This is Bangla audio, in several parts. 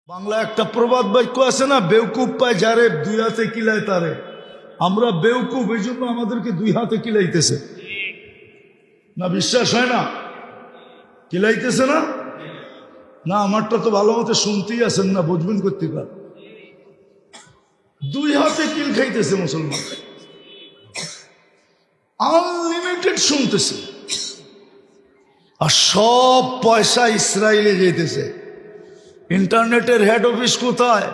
বাংলা একটা প্রবাদ বাক্য আছে না, বেউকুফ পায় যারে দুই হাতে কিলায় তারে। আমরা বেউকুফ, এই জন্য আমাদেরকে দুই হাতে কিলাইতেছে না। বিশ্বাস হয় না? কিলাইতেছে না? না, আমারটা তো ভালো মতো শুনতেই আছেন না, বুঝবেন করতে পার। দুই হাতে কিল খাইতেছে মুসলমান, আনলিমিটেড শুনতেছে, আর সব পয়সা ইসরায়েলে যেতেছে। ইন্টারনেটের হেড অফিস কোথায়?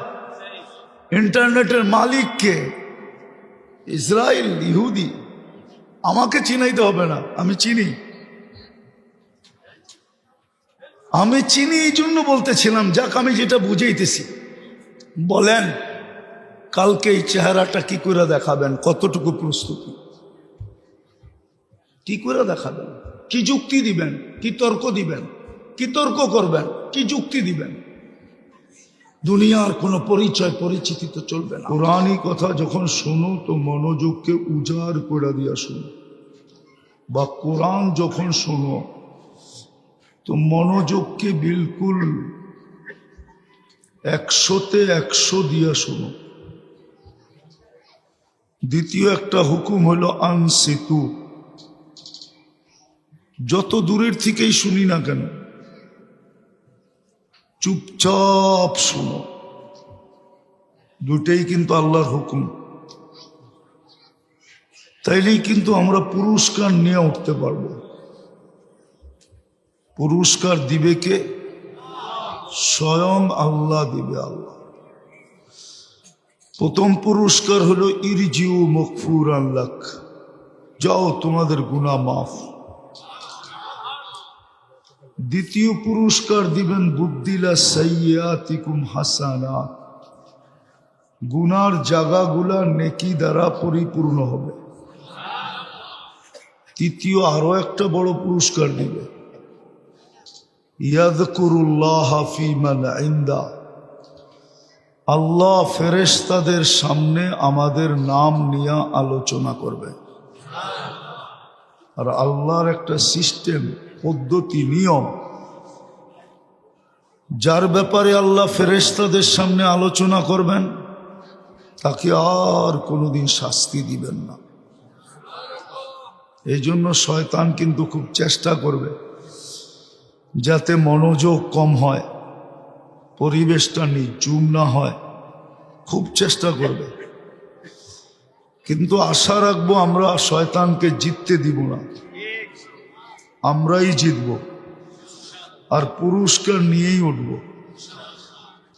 ইন্টারনেটের মালিক কে? ইসরায়েল, ইহুদি। আমাকে চিনাইতে হবে না, আমি চিনি। এই জন্য বলতেছিলাম, যাক আমি যেটা বুঝাইতেছি। বলেন কালকে এই চেহারাটা কি করে দেখাবেন? কতটুকু প্রস্তুতি? কি করে দেখাবেন? কি যুক্তি দিবেন? কি তর্ক দিবেন? কি তর্ক করবেন? কি যুক্তি দিবেন? দুনিয়ার কোনো পরিচয় পরিচিতি তো চলবে না। কোরআনী কথা যখন শোনো তো মনোযোগকে উজাড় করে দিয়া শোনো, বা কোরআন যখন শোনো তো মনোযোগকে বিলকুল 100-তে 100 দিয়া শোনো। দ্বিতীয় একটা হুকুম হলো আনসিতু, যত দূরের থেকেই শুনি না কেন চুপচাপ শোনো। দুটেই কিন্তু আল্লাহর হুকুম। তাইলেই কিন্তু আমরা পুরস্কার নিয়ে উঠতে পারবো। পুরস্কার দিবে কে? স্বয়ং আল্লাহ দিবে। আল্লাহ প্রথম পুরস্কার হলো ইরজিউ মগফুরান লাক, যাও তোমাদের গুনাহ মাফ। দ্বিতীয় পুরস্কার দিবেন বুদ্দিলা সাইয়্যাতিকুম হাসানাত, গুনার জায়গাগুলা নেকি দ্বারা পরিপূর্ণ হবে। তৃতীয় আরো একটা বড় পুরস্কার দিবে, ইয়াযকুরুল্লাহ ফী মান ইনদা, আল্লাহ ফেরেশতাদের সামনে আমাদের নাম নিয়ে আলোচনা করবে। আর আল্লাহর একটা সিস্টেম, পদ্ধতি, নিয়ম, যার ব্যাপারে আল্লাহ ফেরেশতাদের সামনে আলোচনা করবেন তাকে আর কোনোদিন শাস্তি দিবেন না। এই জন্য শয়তান কিন্তু খুব চেষ্টা করবে যাতে মনোযোগ কম হয়, পরিবেশটা নিচুম না হয়, খুব চেষ্টা করবে। কিন্তু আশা রাখবো আমরা শয়তানকে জিততে দিব না, আমরাই জিতব আর পুরস্কার নিয়েই উঠব।